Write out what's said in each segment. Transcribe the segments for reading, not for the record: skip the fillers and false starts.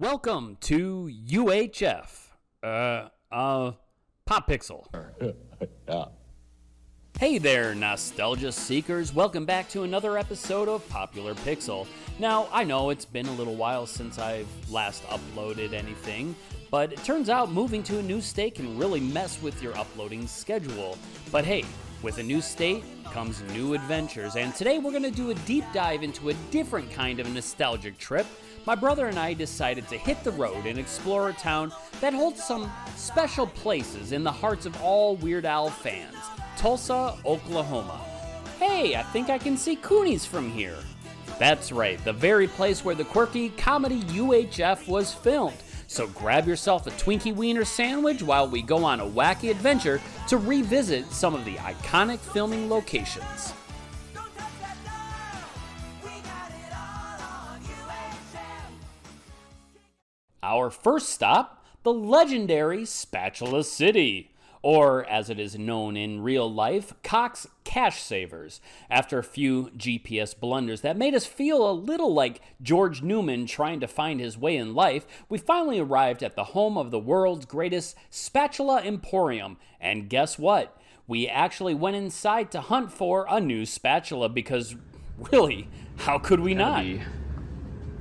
Welcome to UHF, Pop Pixel. Yeah. Hey there, nostalgia seekers. Welcome back to another episode of Popular Pixel. Now, I know it's been a little while since I've last uploaded anything, but it turns out moving to a new state can really mess with your uploading schedule. But hey, with a new state comes new adventures, and today we're going to do a deep dive into a different kind of a nostalgic trip. My brother and I decided to hit the road and explore a town that holds some special places in the hearts of all Weird Al fans, Tulsa, Oklahoma. Hey, I think I can see Coonies from here. That's right, the very place where the quirky comedy UHF was filmed. So grab yourself a Twinkie Wiener Sandwich while we go on a wacky adventure to revisit some of the iconic filming locations. Our first stop, the legendary Spatula City, or as it is known in real life, Cox Cashsavers. After a few GPS blunders that made us feel a little like George Newman trying to find his way in life, we finally arrived at the home of the world's greatest spatula emporium. And guess what? We actually went inside to hunt for a new spatula because, really, how could we not? Be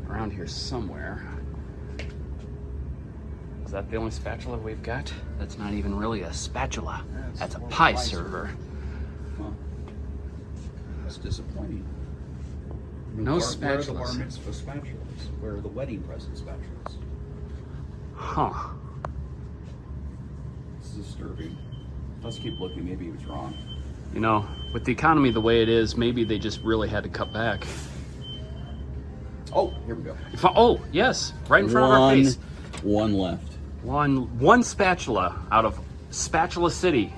around here somewhere. Is that the only spatula we've got? That's not even really a spatula. That's a pie server. Huh. That's disappointing. No spatulas. Where are the bar mitzvah spatulas? Where are the wedding present spatulas? Huh. This is disturbing. Let's keep looking. Maybe he was wrong. You know, with the economy the way it is, maybe they just really had to cut back. Oh, here we go. Oh, yes. Right in front of our face. One left. One spatula out of Spatula City.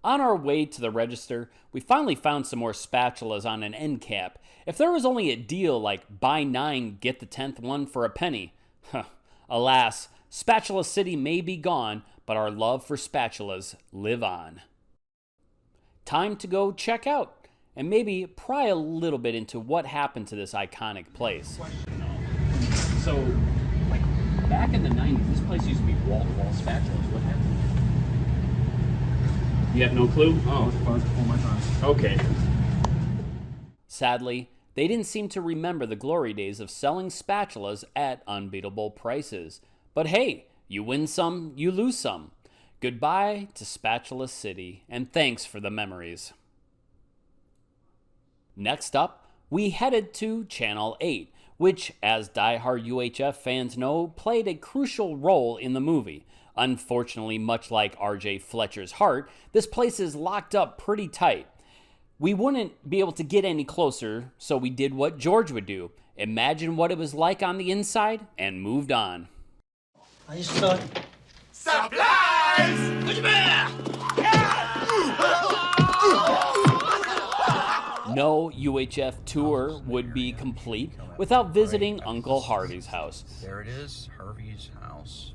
On our way to the register, we finally found some more spatulas on an end cap. If there was only a deal like buy 9, get the 10th one for a penny. Alas, Spatula City may be gone, but our love for spatulas live on. Time to go check out and maybe pry a little bit into what happened to this iconic place. So, back in the 90s, this place used to be wall-to-wall spatulas. What happened? You have no clue? Oh. Okay. Sadly, they didn't seem to remember the glory days of selling spatulas at unbeatable prices. But hey, you win some, you lose some. Goodbye to Spatula City, and thanks for the memories. Next up, we headed to Channel 8, which, as die-hard UHF fans know, played a crucial role in the movie. Unfortunately, much like R.J. Fletcher's heart, this place is locked up pretty tight. We wouldn't be able to get any closer, so we did what George would do. Imagine what it was like on the inside, and moved on. I just thought... Supplies! No UHF tour would be complete without visiting Uncle Harvey's house. There it is, Harvey's house.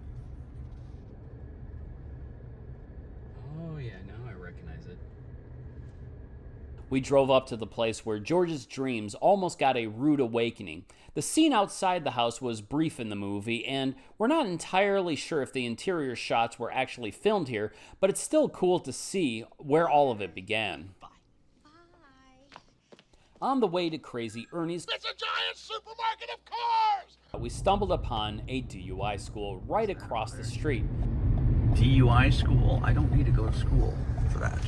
Oh yeah, now I recognize it. We drove up to the place where George's dreams almost got a rude awakening. The scene outside the house was brief in the movie, and we're not entirely sure if the interior shots were actually filmed here, but it's still cool to see where all of it began. On the way to Crazy Ernie's, It's a giant supermarket of cars! we stumbled upon a DUI school right across the street. DUI school? I don't need to go to school for that.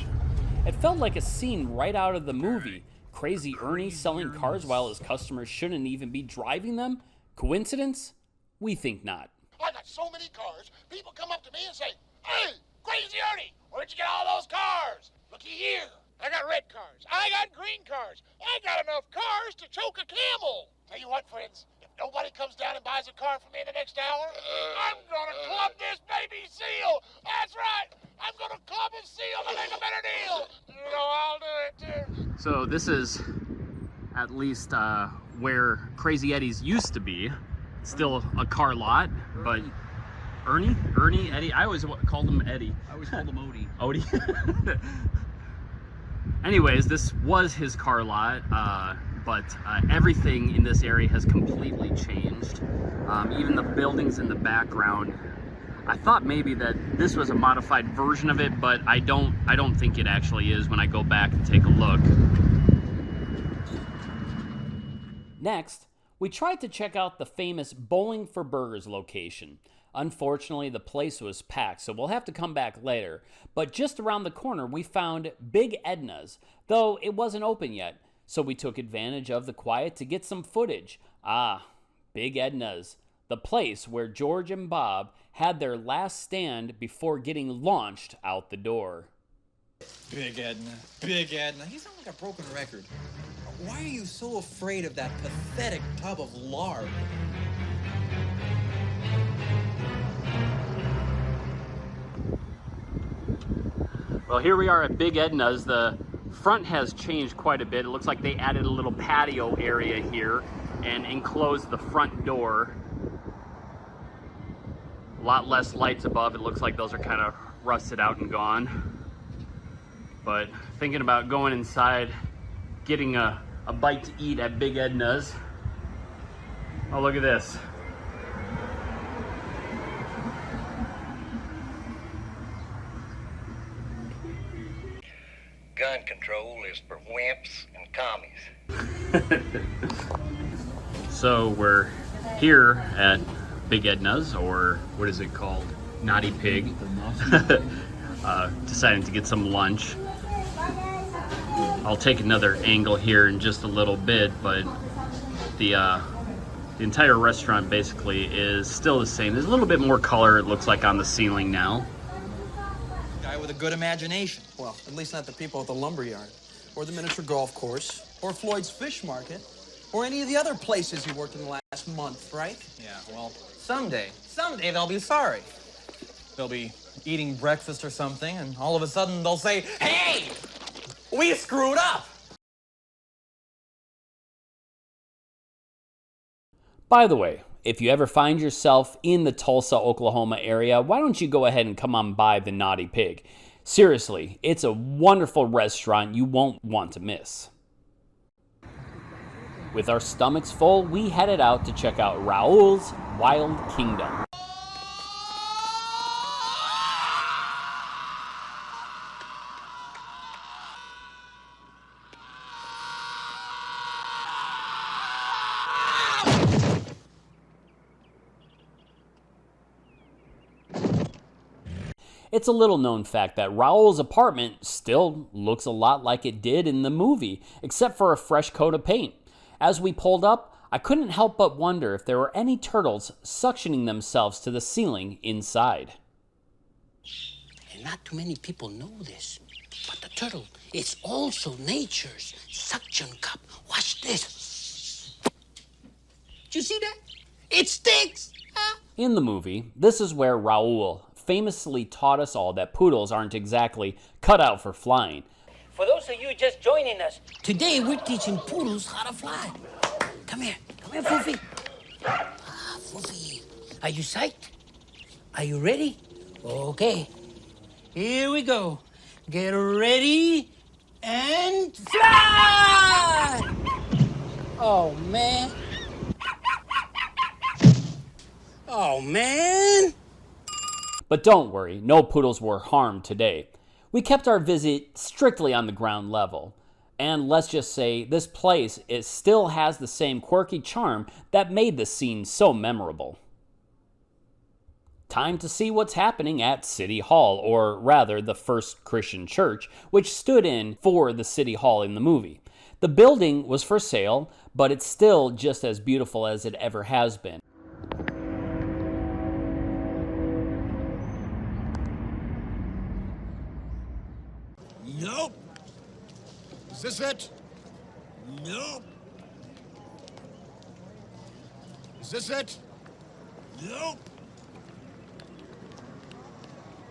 It felt like a scene right out of the movie. Crazy Ernie selling cars while his customers shouldn't even be driving them? Coincidence? We think not. I got so many cars, people come up to me and say, "Hey, Crazy Ernie, where'd you get all those cars? Looky here. I got red cars. I got green cars. I got enough cars to choke a camel." Tell you what, friends, if nobody comes down and buys a car from me in the next hour, I'm gonna club this baby seal. That's right. I'm gonna club his seal to make a better deal. You know, I'll do it too. So this is at least where Crazy Eddie's used to be. Still a car lot, but Ernie, Eddie. I always called him Eddie. I always called him Odie. Odie. Anyways, this was his car lot, but everything in this area has completely changed. Even the buildings in the background. I thought maybe that this was a modified version of it, but I don't think it actually is when I go back and take a look. Next, we tried to check out the famous Bowling for Burgers location. Unfortunately, the place was packed, so we'll have to come back later. But just around the corner, we found Big Edna's, though it wasn't open yet, so we took advantage of the quiet to get some footage. Big Edna's, the place where George and Bob had their last stand before getting launched out the door. Big Edna, Big Edna. You sound like a broken record. Why are you so afraid of that pathetic tub of lard? Well, here we are at Big Edna's. The front has changed quite a bit. It looks like they added a little patio area here and enclosed the front door. A lot less lights above. It looks like those are kind of rusted out and gone. But thinking about going inside, getting a bite to eat at Big Edna's. Oh, look at this. Gun control is for wimps and commies. So we're here at Big Edna's, or what is it called? Knotty Pig. Deciding to get some lunch. I'll take another angle here in just a little bit, but the entire restaurant basically is still the same. There's a little bit more color, it looks like, on the ceiling now. Guy with a good imagination. Well, at least not the people at the lumberyard, or the miniature golf course, or Floyd's fish market, or any of the other places you worked in the last month, right? Yeah, well, someday they'll be sorry. They'll be eating breakfast or something, and all of a sudden they'll say, "Hey, we screwed up!" By the way, if you ever find yourself in the Tulsa, Oklahoma area, why don't you go ahead and come on by the Knotty Pig? Seriously, it's a wonderful restaurant you won't want to miss. With our stomachs full, we headed out to check out Raoul's Wild Kingdom. It's a little known fact that Raoul's apartment still looks a lot like it did in the movie, except for a fresh coat of paint. As we pulled up, I couldn't help but wonder if there were any turtles suctioning themselves to the ceiling inside. And not too many people know this, but the turtle is also nature's suction cup. Watch this. Did you see that? It sticks! Huh? In the movie, this is where Raoul famously taught us all that poodles aren't exactly cut out for flying. For those of you just joining us, today we're teaching poodles how to fly. Come here, Foofy. Foofy. Are you psyched? Are you ready? Okay. Here we go. Get ready and fly! Oh, man. Oh, man. But don't worry, no poodles were harmed today. We kept our visit strictly on the ground level. And let's just say this place still has the same quirky charm that made the scene so memorable. Time to see what's happening at City Hall, or rather the First Christian Church, which stood in for the City Hall in the movie. The building was for sale, but it's still just as beautiful as it ever has been. Nope. Is this it? Nope. Is this it? Nope.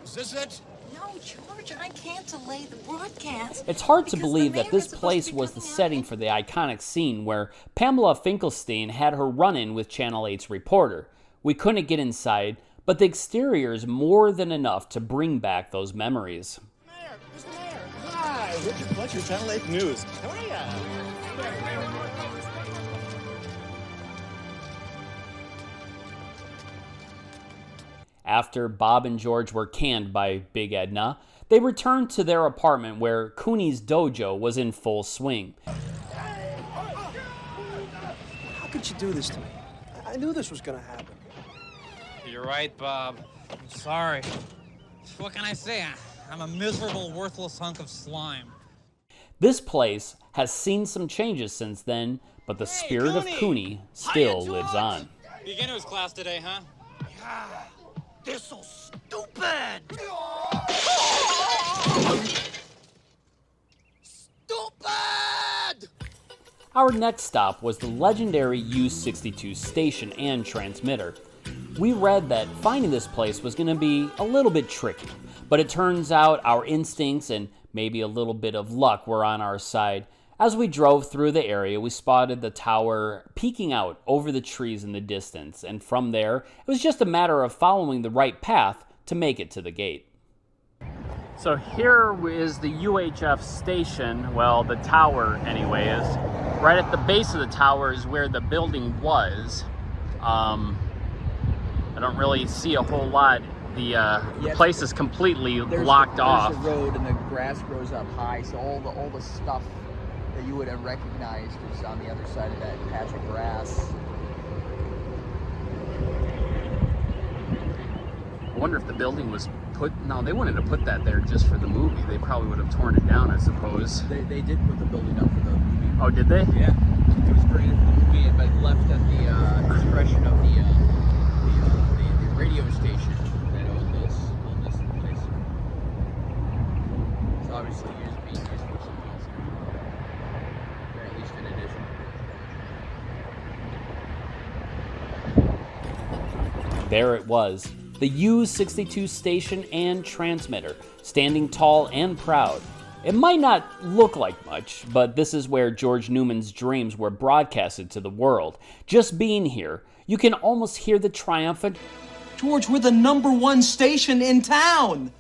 Is this it? No, George, I can't delay the broadcast. It's hard to believe that this place was the setting for the iconic scene where Pamela Finkelstein had her run-in with Channel 8's reporter. We couldn't get inside, but the exterior is more than enough to bring back those memories. Mr. Mayor, hi. Richard Fletcher, Channel 8 News. How are ya? After Bob and George were canned by Big Edna, they returned to their apartment where Cooney's dojo was in full swing. How could you do this to me? I knew this was gonna happen. You're right, Bob. I'm sorry. What can I say? I'm a miserable, worthless hunk of slime. This place has seen some changes since then, but the spirit of Cooney still lives on. Beginners class today, huh? Yeah, they're so stupid! Stupid! Our next stop was the legendary U62 station and transmitter. We read that finding this place was going to be a little bit tricky, but it turns out our instincts and maybe a little bit of luck were on our side. As we drove through the area, we spotted the tower peeking out over the trees in the distance, and from there, it was just a matter of following the right path to make it to the gate. So here is the UHF station, well, the tower anyway is. Right at the base of the tower is where the building was. I don't really see a whole lot. The place is completely locked off. There's a road and the grass grows up high, so all the stuff that you would have recognized is on the other side of that patch of grass. I wonder if the building was put... No, they wouldn't have put that there just for the movie. They probably would have torn it down, I suppose. They did put the building up for the movie. Oh, did they? Yeah. It was created for the movie, but left at the discretion of the radio station that owned this place. It's obviously being used for something else, or at least in addition. There it was, the U62 station and transmitter, standing tall and proud. It might not look like much, but this is where George Newman's dreams were broadcasted to the world. Just being here, you can almost hear the triumphant, George, we're the #1 station in town!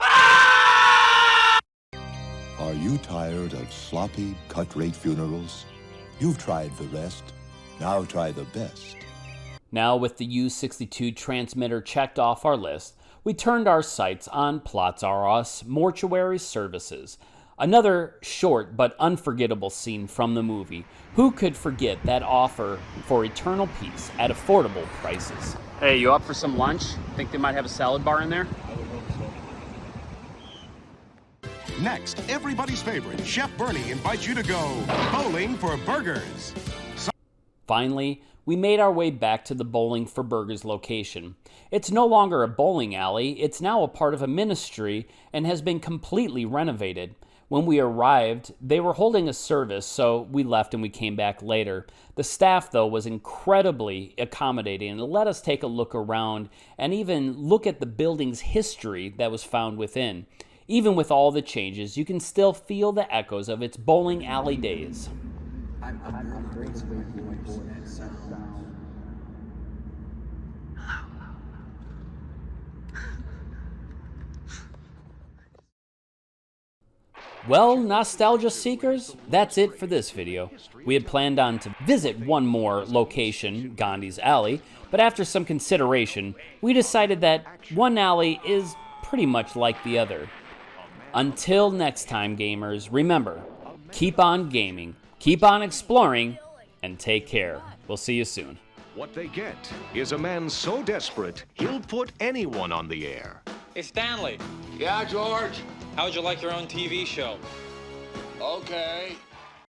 Are you tired of sloppy, cut-rate funerals? You've tried the rest. Now try the best. Now with the U62 transmitter checked off our list, we turned our sights on Plots R Us mortuary services. Another short but unforgettable scene from the movie. Who could forget that offer for eternal peace at affordable prices? Hey, you up for some lunch? Think they might have a salad bar in there? Next, everybody's favorite, Chef Bernie invites you to go bowling for burgers. Finally, we made our way back to the Bowling for Burgers location. It's no longer a bowling alley, it's now a part of a ministry and has been completely renovated. When we arrived, they were holding a service, so we left and we came back later. The staff, though, was incredibly accommodating and let us take a look around and even look at the building's history that was found within. Even with all the changes, you can still feel the echoes of its bowling alley days. I'm Well, nostalgia seekers, that's it for this video. We had planned on to visit one more location, Gandhi's Alley, but after some consideration, we decided that one alley is pretty much like the other. Until next time, gamers, remember, keep on gaming, keep on exploring, and take care. We'll see you soon. What they get is a man so desperate, he'll put anyone on the air. Hey, Stanley. Yeah, George? How would you like your own TV show? Okay.